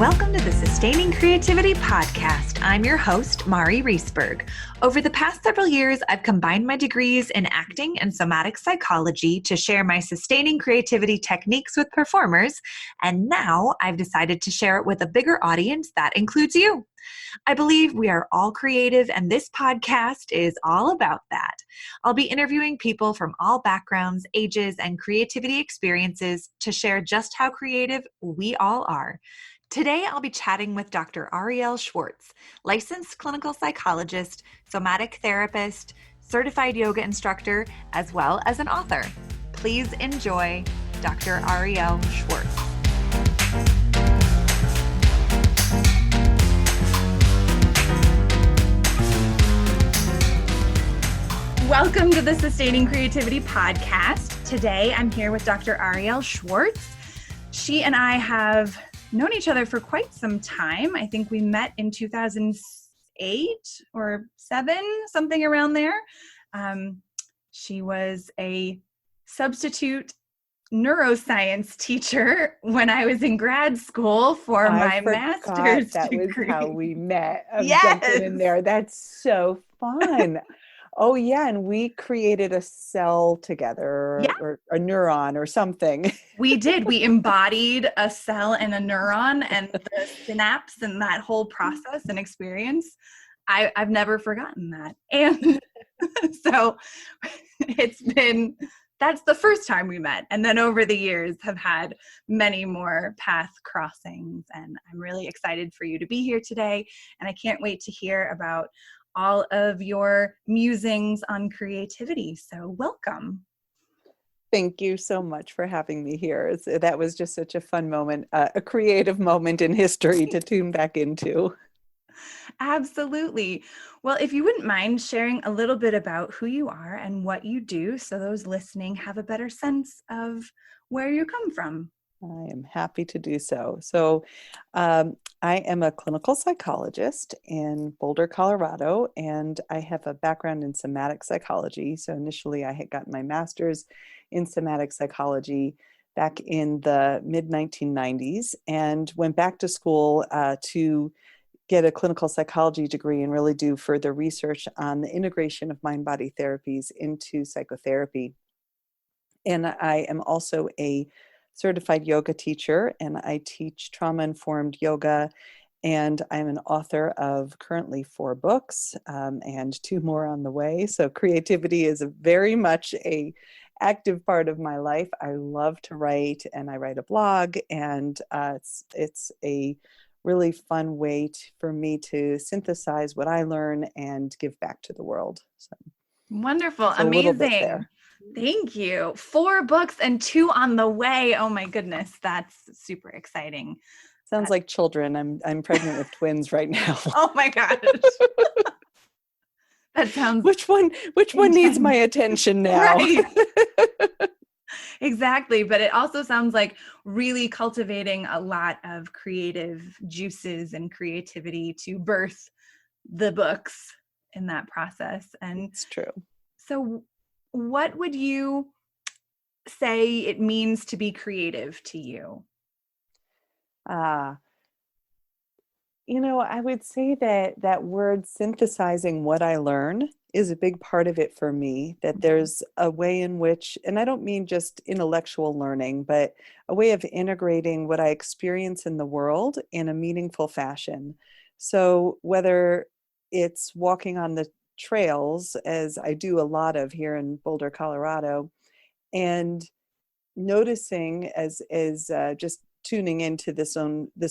Welcome to the Sustaining Creativity Podcast. I'm your host, Mari Riesberg. Over the past several years, I've combined my degrees in acting and somatic psychology to share my sustaining creativity techniques with performers, and now I've decided to share it with a bigger audience that includes you. I believe we are all creative, and this podcast is all about that. I'll be interviewing people from all backgrounds, ages, and creativity experiences to share just how creative we all are. Today, I'll be chatting with Dr. Arielle Schwartz, licensed clinical psychologist, somatic therapist, certified yoga instructor, as well as an author. Please enjoy Dr. Arielle Schwartz. Welcome to the Sustaining Creativity Podcast. Today, I'm here with Dr. Arielle Schwartz. She and I have known each other for quite some time. I think we met in 2008 or 7, something around there. She was a substitute neuroscience teacher when I was in grad school for my master's degree. That was how we met. Yes. In there. That's so fun. Oh, yeah. And we created a cell together, or a neuron or something. We did. We embodied a cell and a neuron and the synapse and that whole process and experience. I've never forgotten that. And so that's the first time we met. And then over the years have had many more path crossings. And I'm really excited for you to be here today. And I can't wait to hear about all of your musings on creativity. So welcome. Thank you so much for having me here. That was just such a fun moment, a creative moment in history to tune back into. Absolutely. Well, if you wouldn't mind sharing a little bit about who you are and what you do so those listening have a better sense of where you come from. I am happy to do so. So I am a clinical psychologist in Boulder, Colorado, and I have a background in somatic psychology. So initially I had gotten my master's in somatic psychology back in the mid-1990s and went back to school to get a clinical psychology degree and really do further research on the integration of mind-body therapies into psychotherapy. And I am also a certified yoga teacher, and I teach trauma-informed yoga, and I'm an author of currently 4 books and 2 more on the way. So creativity is very much a active part of my life. I love to write, and I write a blog, and it's a really fun way for me to synthesize what I learn and give back to the world. So, wonderful. Amazing. Thank you. 4 books and 2 on the way. Oh my goodness. That's super exciting. Sounds like children. I'm pregnant with twins right now. Oh my gosh. That sounds Which one needs my attention now? Right. Exactly. But it also sounds like really cultivating a lot of creative juices and creativity to birth the books in that process. And it's true. So what would you say it means to be creative to you? I would say that word synthesizing what I learn is a big part of it for me, that there's a way in which, and I don't mean just intellectual learning, but a way of integrating what I experience in the world in a meaningful fashion. So whether it's walking on the trails, as I do a lot of here in Boulder, Colorado, and noticing as just tuning into this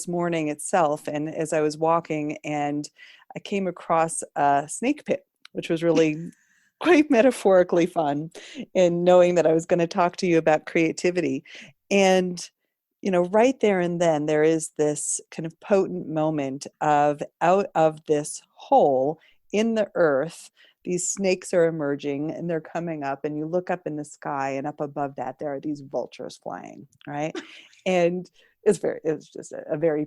morning itself, and as I was walking, and I came across a snake pit, which was really quite metaphorically fun, and knowing that I was going to talk to you about creativity. And right there and then there is this kind of potent moment of out of this hole in the earth, these snakes are emerging and they're coming up, and you look up in the sky, and up above that there are these vultures flying, right? And it's just a very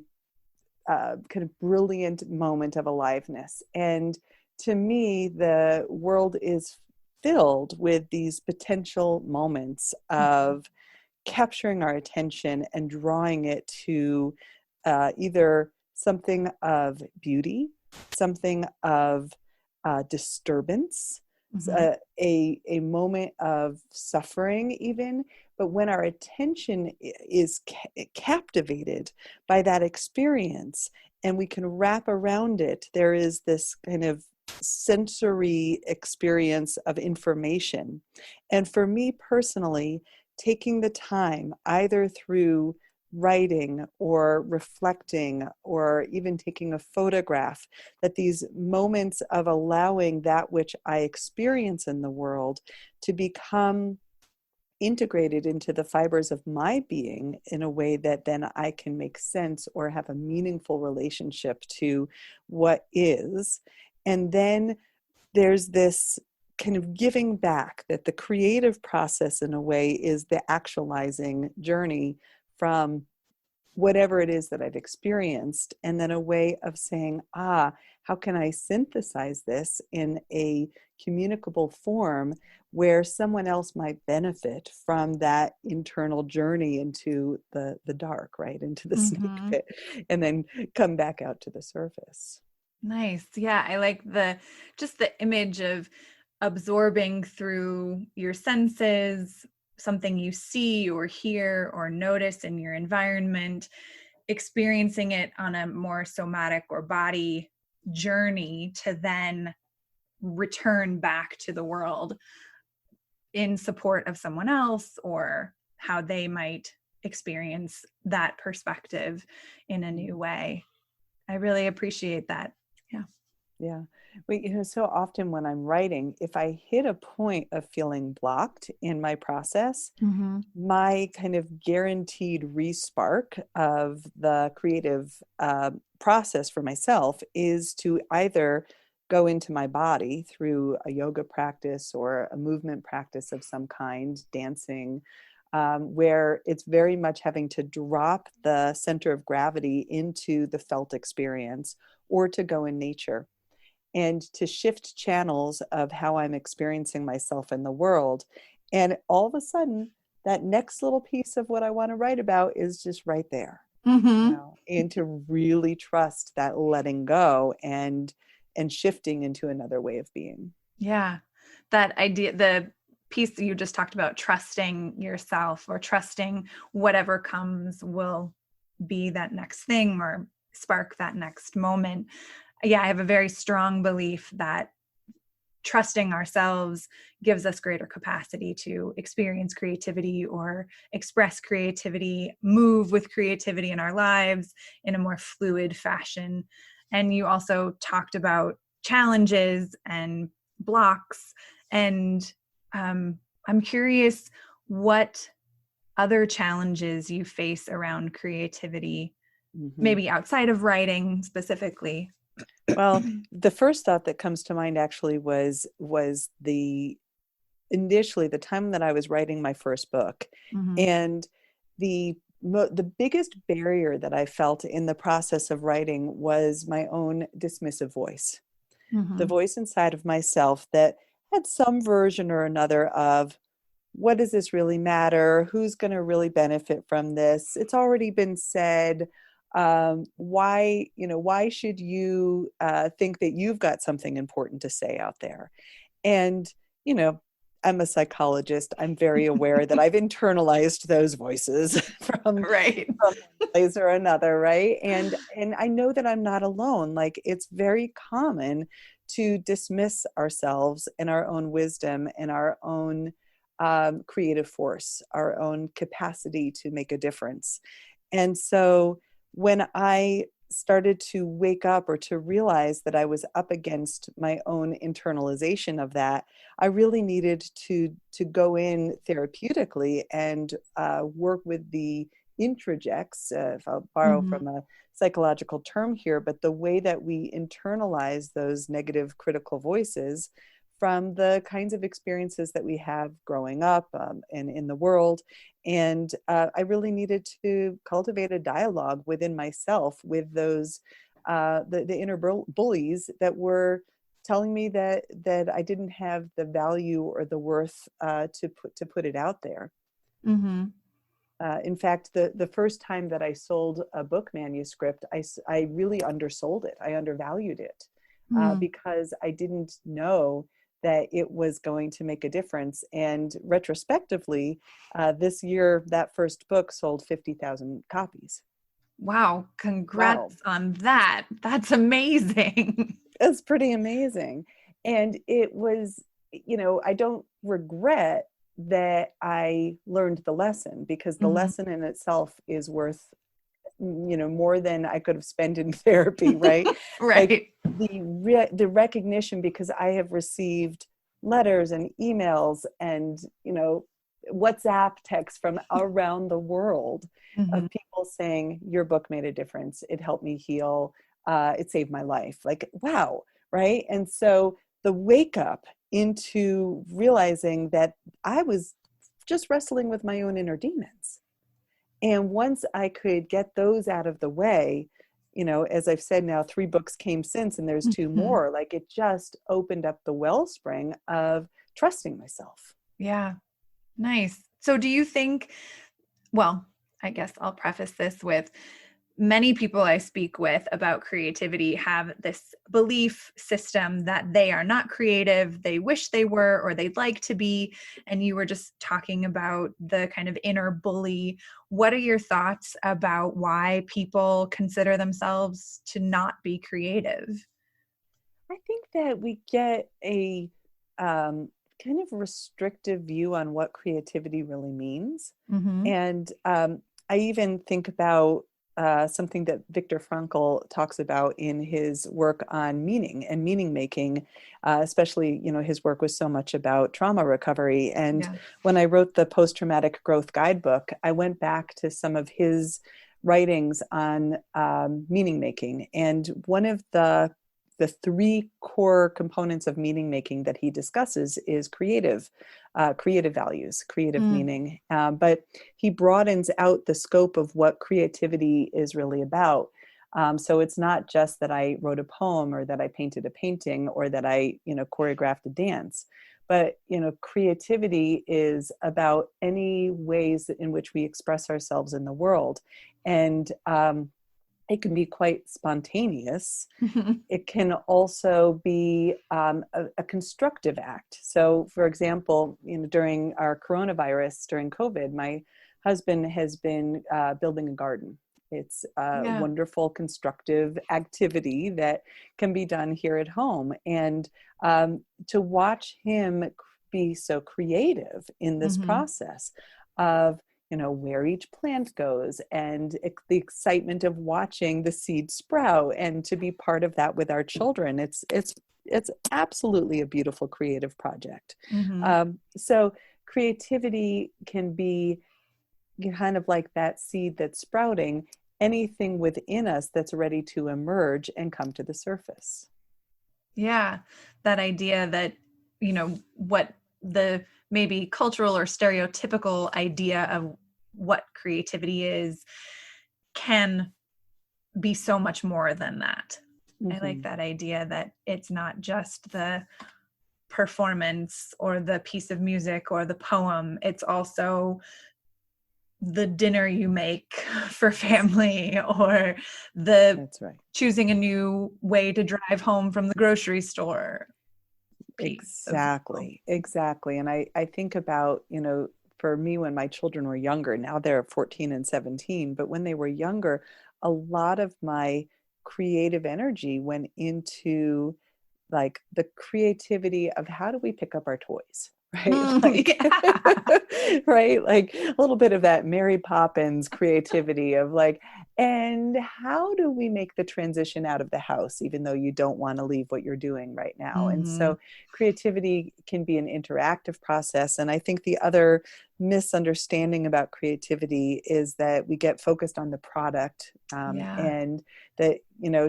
kind of brilliant moment of aliveness. And to me, the world is filled with these potential moments of capturing our attention and drawing it to either something of beauty, something of disturbance, Mm-hmm. a moment of suffering even. But when our attention is captivated by that experience and we can wrap around it, there is this kind of sensory experience of information. And for me personally, taking the time either through writing or reflecting or even taking a photograph, that these moments of allowing that which I experience in the world to become integrated into the fibers of my being in a way that then I can make sense or have a meaningful relationship to what is. And then there's this kind of giving back, that the creative process in a way is the actualizing journey from whatever it is that I've experienced, and then a way of saying, how can I synthesize this in a communicable form where someone else might benefit from that internal journey into the dark, right? Into the snake Mm-hmm. pit, and then come back out to the surface. Nice. Yeah, I like just the image of absorbing through your senses something you see or hear or notice in your environment, experiencing it on a more somatic or body journey to then return back to the world in support of someone else or how they might experience that perspective in a new way. I really appreciate that. Yeah. Yeah. Well, so often when I'm writing, if I hit a point of feeling blocked in my process, Mm-hmm. my kind of guaranteed respark of the creative process for myself is to either go into my body through a yoga practice or a movement practice of some kind, dancing, where it's very much having to drop the center of gravity into the felt experience, or to go in nature and to shift channels of how I'm experiencing myself in the world. And all of a sudden, that next little piece of what I want to write about is just right there, Mm-hmm. and to really trust that letting go and shifting into another way of being. Yeah. That idea, the piece that you just talked about, trusting yourself or trusting whatever comes will be that next thing or spark that next moment. Yeah, I have a very strong belief that trusting ourselves gives us greater capacity to experience creativity or express creativity, move with creativity in our lives in a more fluid fashion. And you also talked about challenges and blocks. And I'm curious what other challenges you face around creativity, Mm-hmm. maybe outside of writing specifically. Well, the first thought that comes to mind actually was the initially the time that I was writing my first book, Mm-hmm. and the biggest barrier that I felt in the process of writing was my own dismissive voice, the Mm-hmm. voice inside of myself that had some version or another of, what does this really matter? Who's going to really benefit from this? It's already been said. Why should you think that you've got something important to say out there? And, you know, I'm a psychologist. I'm very aware that I've internalized those voices from Right. one place or another, right? And I know that I'm not alone. Like, it's very common to dismiss ourselves and our own wisdom and our own creative force, our own capacity to make a difference. And so when I started to wake up or to realize that I was up against my own internalization of that, I really needed to go in therapeutically and work with the introjects, if I'll borrow Mm-hmm. from a psychological term here, but the way that we internalize those negative critical voices from the kinds of experiences that we have growing up and in the world. And I really needed to cultivate a dialogue within myself with those, the inner bullies that were telling me that I didn't have the value or the worth to put it out there. Mm-hmm. In fact, the first time that I sold a book manuscript, I really undersold it. I undervalued it because I didn't know that it was going to make a difference. And retrospectively, this year, that first book sold 50,000 copies. Wow. Wow. Congrats on that. That's amazing. It's pretty amazing. And it was, I don't regret that I learned the lesson, because the lesson in itself is worth, more than I could have spent in therapy, right? Right. Like the recognition, because I have received letters and emails and, WhatsApp texts from around the world of people saying, your book made a difference. It helped me heal. It saved my life. Like, wow. Right. And so the wake up into realizing that I was just wrestling with my own inner demons. And once I could get those out of the way, as I've said now, 3 books came since, and there's 2 more, like it just opened up the wellspring of trusting myself. Yeah. Nice. So do you think, well, I guess I'll preface this with, many people I speak with about creativity have this belief system that they are not creative, they wish they were, or they'd like to be. And you were just talking about the kind of inner bully. What are your thoughts about why people consider themselves to not be creative? I think that we get a kind of restrictive view on what creativity really means. And I even think about something that Viktor Frankl talks about in his work on meaning and meaning making, especially, his work was so much about trauma recovery. And when I wrote the post-traumatic growth guidebook, I went back to some of his writings on meaning making. And one of the 3 core components of meaning making that he discusses is creative values, creative meaning. But he broadens out the scope of what creativity is really about. So it's not just that I wrote a poem, or that I painted a painting, or that I, choreographed a dance. But, creativity is about any ways in which we express ourselves in the world. And it can be quite spontaneous. It can also be a constructive act. So, for example, during our coronavirus, during COVID, my husband has been building a garden. It's a wonderful, constructive activity that can be done here at home. And to watch him be so creative in this process of, where each plant goes, and the excitement of watching the seed sprout, and to be part of that with our children. It's absolutely a beautiful creative project. So creativity can be kind of like that seed that's sprouting, anything within us that's ready to emerge and come to the surface. Yeah. That idea that, what the maybe cultural or stereotypical idea of what creativity is can be so much more than that. I like that idea that it's not just the performance or the piece of music or the poem. It's also the dinner you make for family, or That's right. choosing a new way to drive home from the grocery store. Exactly. And I think about, for me, when my children were younger, now they're 14 and 17, but when they were younger, a lot of my creative energy went into like the creativity of how do we pick up our toys, right? Right? Like a little bit of that Mary Poppins creativity of like, and how do we make the transition out of the house, even though you don't want to leave what you're doing right now? And so creativity can be an interactive process. And I think the other misunderstanding about creativity is that we get focused on the product, and that,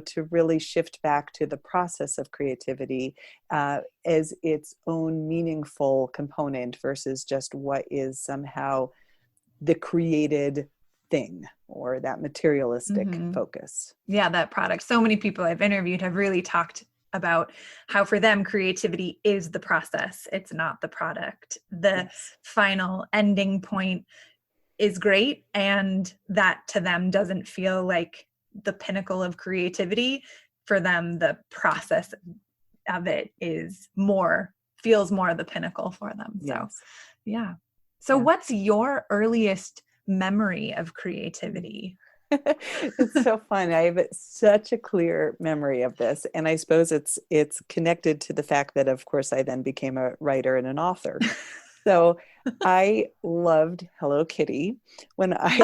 to really shift back to the process of creativity as its own meaningful component versus just what is somehow the created thing, or that materialistic focus. Yeah, that product. So many people I've interviewed have really talked about how for them creativity is the process. It's not the product. The final ending point is great, and that to them doesn't feel like the pinnacle of creativity. For them, the process of it feels more the pinnacle for them. So, Yes. yeah. So Yeah. what's your earliest memory of creativity? It's so fun. I have such a clear memory of this, and I suppose it's connected to the fact that, of course, I then became a writer and an author. So I loved Hello Kitty when I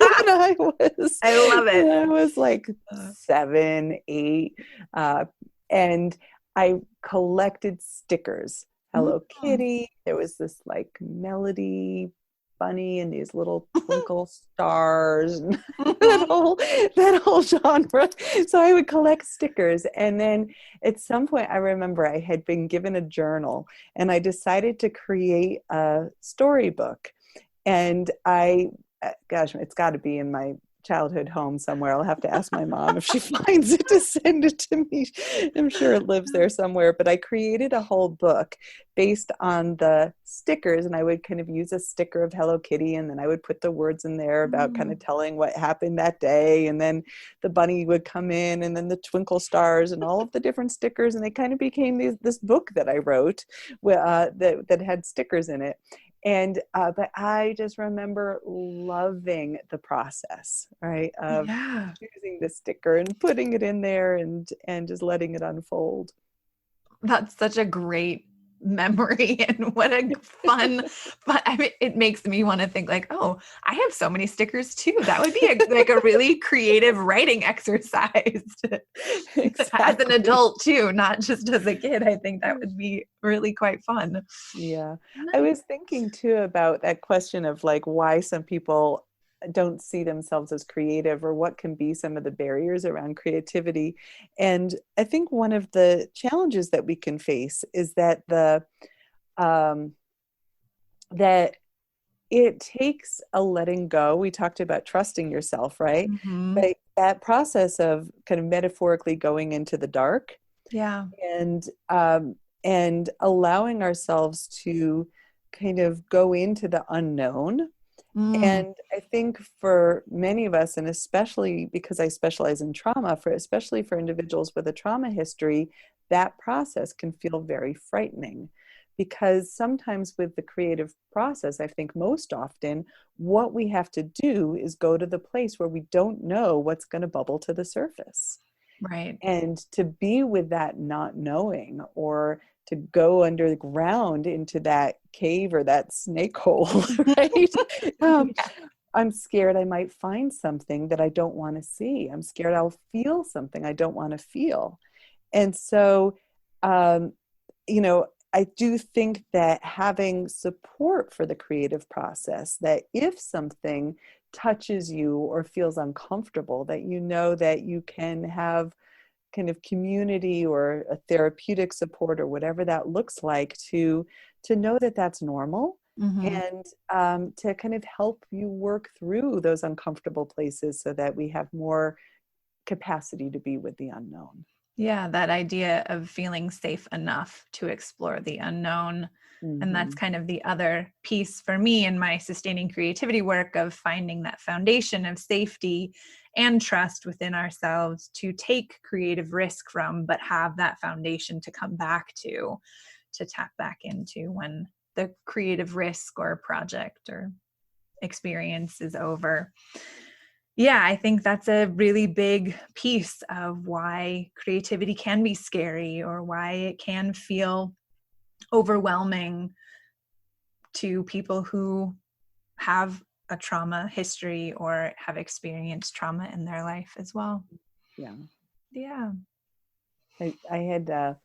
when I was like 7, 8, and I collected stickers. Hello Kitty. There was this like Melody Bunny and these little twinkle stars and that whole genre. So I would collect stickers, and then at some point I remember I had been given a journal, and I decided to create a storybook. And gosh, it's got to be in my childhood home somewhere. I'll have to ask my mom if she finds it to send it to me. I'm sure it lives there somewhere. But I created a whole book based on the stickers, and I would kind of use a sticker of Hello Kitty, and then I would put the words in there about kind of telling what happened that day, and then the bunny would come in, and then the twinkle stars and all of the different stickers, and it kind of became this book that I wrote that had stickers in it. And but I just remember loving the process, right, of choosing the sticker and putting it in there and just letting it unfold. That's such a great memory, and what a fun, but I mean, it makes me want to think like, oh, I have so many stickers too. That would be like a really creative writing exercise as an adult too, not just as a kid. I think that would be really quite fun. Yeah. I was thinking too about that question of like why some people don't see themselves as creative, or what can be some of the barriers around creativity. And I think one of the challenges that we can face is that that it takes a letting go. We talked about trusting yourself, right? But that process of kind of metaphorically going into the dark, and allowing ourselves to kind of go into the unknown. And I think for many of us, and especially because I specialize in trauma, especially for individuals with a trauma history, that process can feel very frightening. Because sometimes with the creative process, I think most often, what we have to do is go to the place where we don't know what's going to bubble to the surface. Right. And to be with that not knowing, or to go underground into that cave or that snake hole, right? I'm scared I might find something that I don't want to see. I'm scared I'll feel something I don't want to feel. And so, I do think that having support for the creative process, that if something touches you or feels uncomfortable, that you know that you can have kind of community or a therapeutic support or whatever that looks like, to know that that's normal, and to kind of help you work through those uncomfortable places so that we have more capacity to be with the unknown. Yeah, that idea of feeling safe enough to explore the unknown. And that's kind of the other piece for me in my sustaining creativity work, of finding that foundation of safety and trust within ourselves to take creative risk from, but have that foundation to come back to tap back into when the creative risk or project or experience is over. Yeah, I think that's a really big piece of why creativity can be scary, or why it can feel overwhelming to people who have a trauma history or have experienced trauma in their life as well. Yeah. I had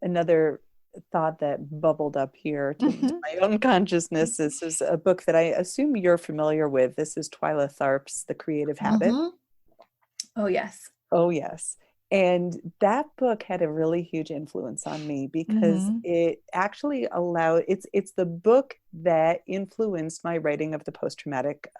another thought that bubbled up here to my own consciousness. This is a book that I assume you're familiar with. This is Twyla Tharp's The Creative Habit. Oh, yes. Oh, yes. And that book had a really huge influence on me, because it actually it's the book that influenced my writing of the post-traumatic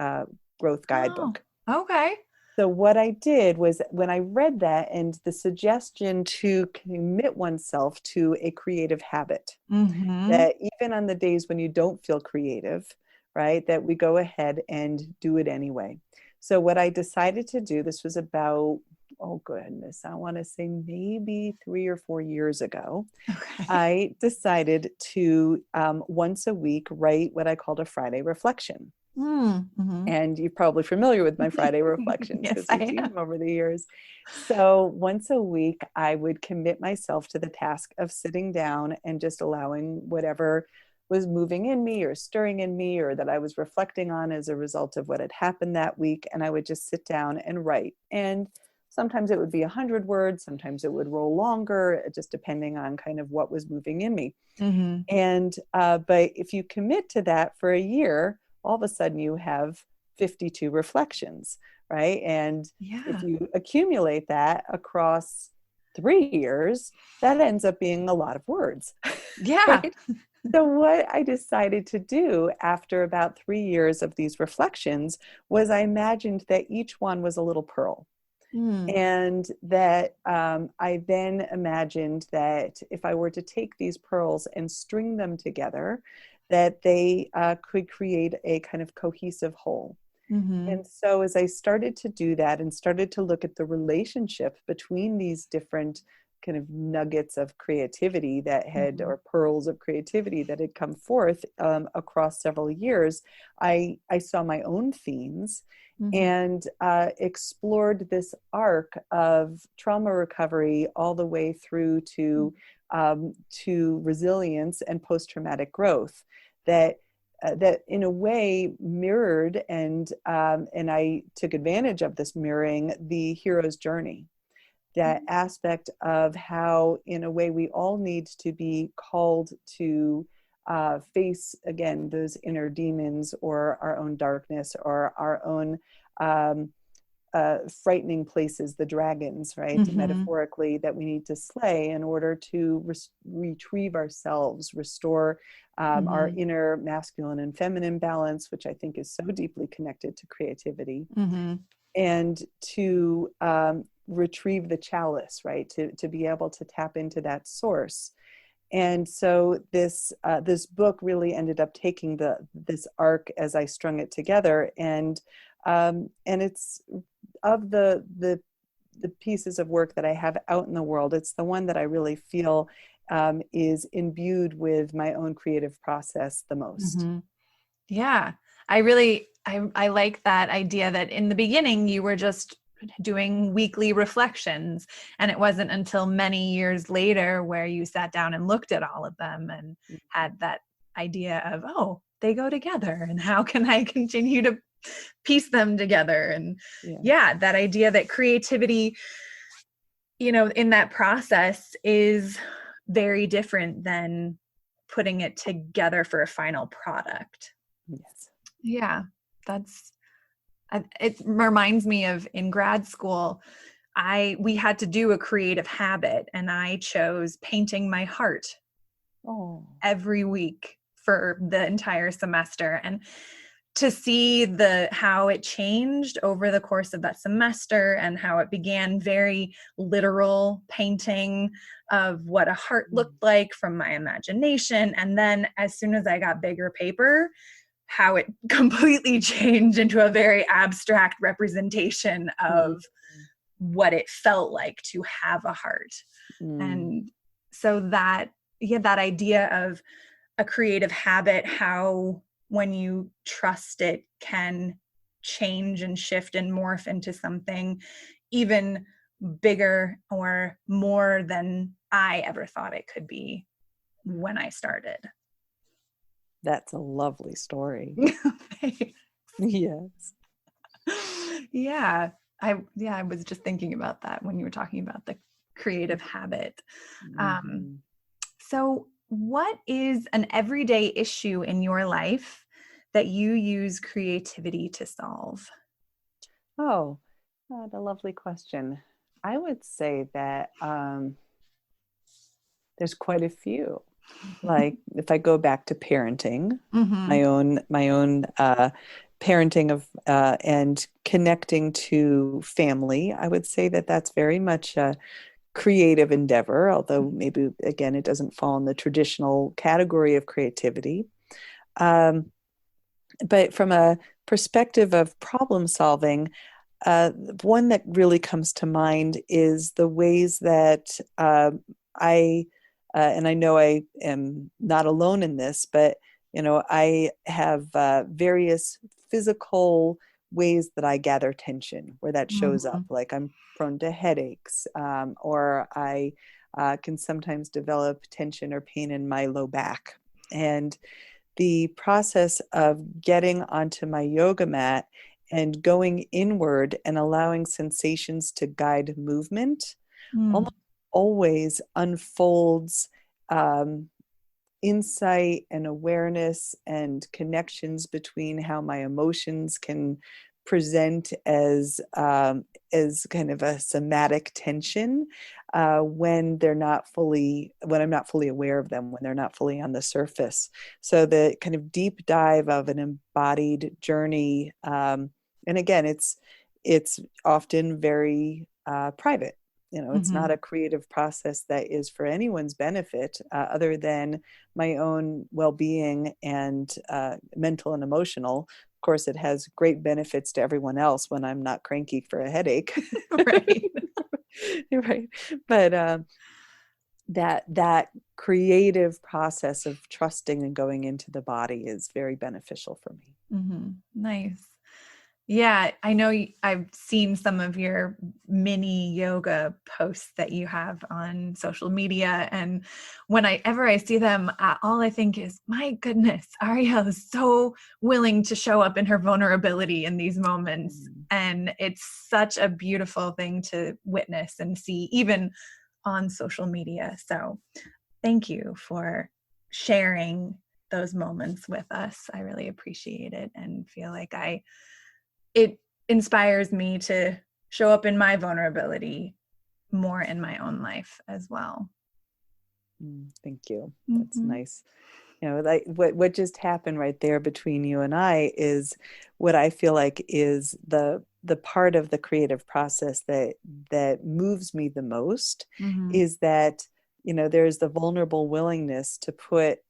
growth guidebook. Okay. So what I did was, when I read that and the suggestion to commit oneself to a creative habit, that even on the days when you don't feel creative, right? That we go ahead and do it anyway. So what I decided to do, this was about, oh goodness, I want to say maybe 3 or 4 years ago. Okay. I decided to once a week write what I called a Friday reflection. Mm-hmm. And you're probably familiar with my Friday reflections Yes, because we've I seen am. them over the years. So once a week, I would commit myself to the task of sitting down and just allowing whatever was moving in me or stirring in me or that I was reflecting on as a result of what had happened that week. And I would just sit down and write. And sometimes it would be 100 words, sometimes it would roll longer, just depending on kind of what was moving in me. Mm-hmm. And but if you commit to that for a year, all of a sudden you have 52 reflections, right? And if Yeah. you accumulate that across 3 years, that ends up being a lot of words, Yeah. right? So what I decided to do after about 3 years of these reflections was I imagined that each one was a little pearl. Mm. And that I then imagined that if I were to take these pearls and string them together, that they could create a kind of cohesive whole. Mm-hmm. And so as I started to do that and started to look at the relationship between these different kind of nuggets of creativity that had, Mm-hmm. or pearls of creativity that had come forth across several years, I saw my own themes Mm-hmm. and explored this arc of trauma recovery all the way through to resilience and post-traumatic growth that in a way mirrored and I took advantage of this mirroring the hero's journey, that aspect of how in a way we all need to be called to face again those inner demons or our own darkness or our own um, frightening places, the dragons, right? Mm-hmm. Metaphorically, that we need to slay in order to retrieve ourselves, restore our Mm-hmm. inner masculine and feminine balance, which I think is so deeply connected to creativity, Mm-hmm. and to retrieve the chalice, right? To be able to tap into that source. And so this book really ended up taking this arc as I strung it together, and it's of the pieces of work that I have out in the world, it's the one that I really feel is imbued with my own creative process the most. Mm-hmm. Yeah. I like that idea that in the beginning you were just doing weekly reflections, and it wasn't until many years later where you sat down and looked at all of them and had that idea of, oh, they go together and how can I continue to piece them together? And Yeah. yeah, that idea that creativity, in that process is very different than putting it together for a final product. Yes. Yeah, it reminds me of in grad school, we had to do a creative habit and I chose painting my heart Oh. every week for the entire semester. And to see how it changed over the course of that semester and how it began very literal painting of what a heart looked like from my imagination. And then as soon as I got bigger paper, how it completely changed into a very abstract representation of what it felt like to have a heart. And so that idea of a creative habit, how when you trust it can change and shift and morph into something even bigger or more than I ever thought it could be when I started. That's a lovely story. Yes. Yeah. I was just thinking about that when you were talking about the creative habit. So what is an everyday issue in your life that you use creativity to solve? Oh, what a lovely question. I would say that there's quite a few. Like if I go back to parenting, my own parenting of and connecting to family, I would say that that's very much a creative endeavor, although maybe again it doesn't fall in the traditional category of creativity. But from a perspective of problem solving, one that really comes to mind is the ways that I, and I know I am not alone in this, but I have various physical ways that I gather tension, where that shows up. Mhm. Like I'm prone to headaches, or I can sometimes develop tension or pain in my low back. And the process of getting onto my yoga mat and going inward and allowing sensations to guide movement Mm. almost always unfolds um, insight and awareness and connections between how my emotions can present as kind of a somatic tension when I'm not fully aware of them, when they're not fully on the surface. So the kind of deep dive of an embodied journey, and again, it's often very private. It's not Mhm. a creative process that is for anyone's benefit, other than my own well-being and mental and emotional. Of course, it has great benefits to everyone else when I'm not cranky for a headache. Right. Right. But that creative process of trusting and going into the body is very beneficial for me. Nice. Yeah, I know I've seen some of your mini yoga posts that you have on social media. And whenever I see them, all I think is, my goodness, Arielle is so willing to show up in her vulnerability in these moments. Mm. And it's such a beautiful thing to witness and see, even on social media. So thank you for sharing those moments with us. I really appreciate it and feel like it inspires me to show up in my vulnerability more in my own life as well. Thank you. That's Mm-hmm. nice. Like what just happened right there between you and I is what I feel like is the part of the creative process that moves me the most, Mm-hmm. is that there's the vulnerable willingness to put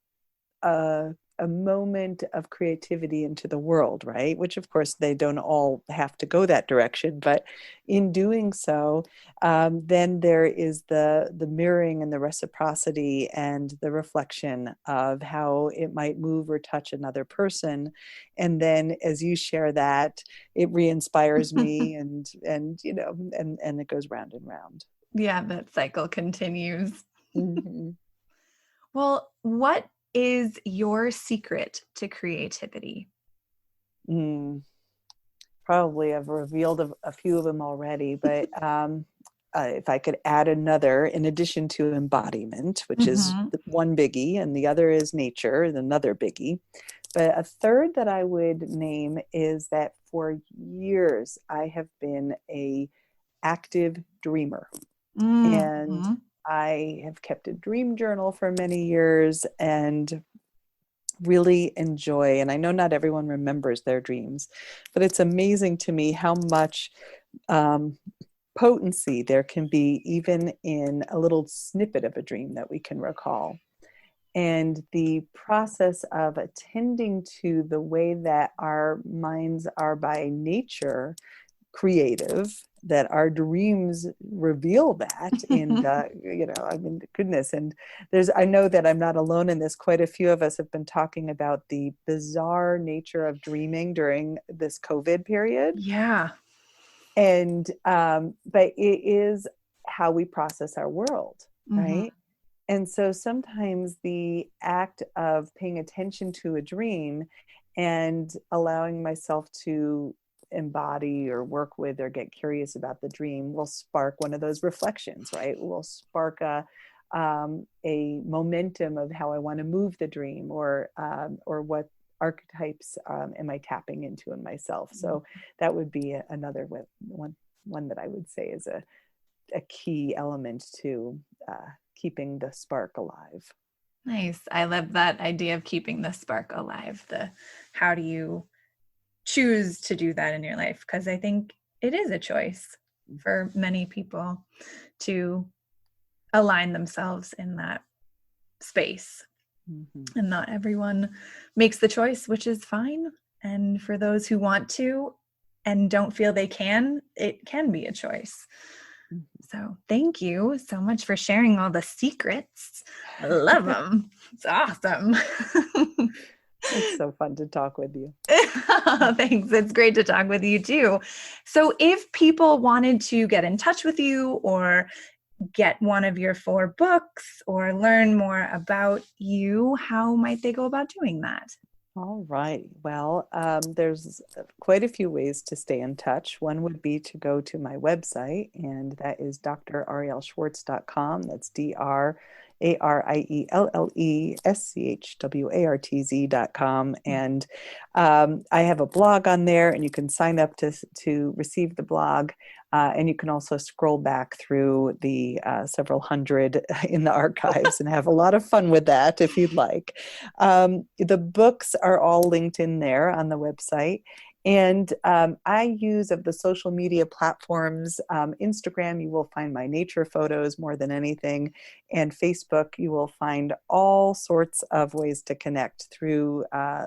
a moment of creativity into the world, right? Which, of course, they don't all have to go that direction, but in doing so, then there is the mirroring and the reciprocity and the reflection of how it might move or touch another person. And then, as you share that, it re-inspires me, and it goes round and round. Yeah, that cycle continues. Mm-hmm. Well, what is your secret to creativity? Mm. Probably I've revealed a few of them already, but if I could add another, in addition to embodiment, which is Mm-hmm. one biggie, and the other is nature, another biggie. But a third that I would name is that for years I have been a active dreamer, and Mm-hmm. I have kept a dream journal for many years and really enjoy. And I know not everyone remembers their dreams, but it's amazing to me how much um, potency there can be even in a little snippet of a dream that we can recall. And the process of attending to the way that our minds are by nature creative, that our dreams reveal that in the, I mean, goodness. And I know that I'm not alone in this. Quite a few of us have been talking about the bizarre nature of dreaming during this COVID period. Yeah. And, but it is how we process our world, Mm-hmm. right? And so sometimes the act of paying attention to a dream and allowing myself to embody or work with or get curious about the dream will spark one of those reflections, right? Will spark a momentum of how I want to move the dream, or what archetypes am I tapping into in myself. So that would be another one that I would say is a key element to keeping the spark alive. Nice. I love that idea of keeping the spark alive. How do you choose to do that in your life? Because I think it is a choice for many people to align themselves in that space. Mm-hmm. And not everyone makes the choice, which is fine. And for those who want to and don't feel they can, it can be a choice. So thank you so much for sharing all the secrets. I love them. It's awesome. It's so fun to talk with you. Thanks. It's great to talk with you too. So if people wanted to get in touch with you or get one of your 4 books or learn more about you, how might they go about doing that? All right. Well, there's quite a few ways to stay in touch. One would be to go to my website, and that is drarielleschwartz.com. That's DRAIELLESCHWARTZ.com. And I have a blog on there, and you can sign up to receive the blog. And you can also scroll back through the several hundred in the archives and have a lot of fun with that if you'd like. The books are all linked in there on the website. And I use of the social media platforms, Instagram, you will find my nature photos more than anything. And Facebook, you will find all sorts of ways to connect through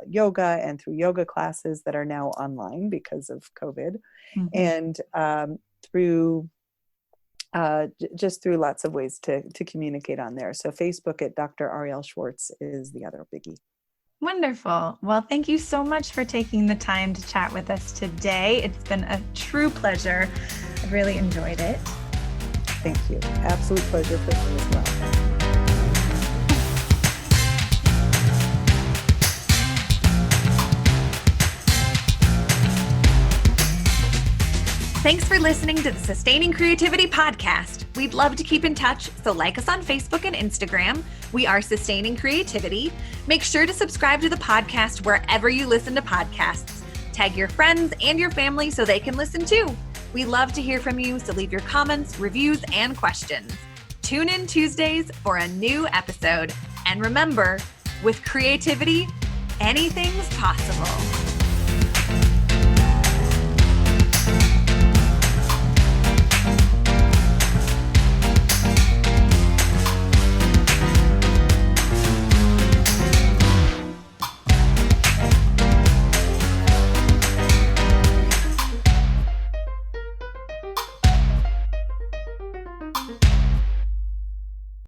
yoga and through yoga classes that are now online because of COVID. And through just through lots of ways to communicate on there. So Facebook at Dr. Arielle Schwartz is the other biggie. Wonderful. Well, thank you so much for taking the time to chat with us today. It's been a true pleasure. I've really enjoyed it. Thank you. Absolute pleasure for me as well. Thanks for listening to the Sustaining Creativity Podcast. We'd love to keep in touch, so like us on Facebook and Instagram. We are Sustaining Creativity. Make sure to subscribe to the podcast wherever you listen to podcasts. Tag your friends and your family so they can listen too. We love to hear from you, so leave your comments, reviews, and questions. Tune in Tuesdays for a new episode. And remember, with creativity, anything's possible.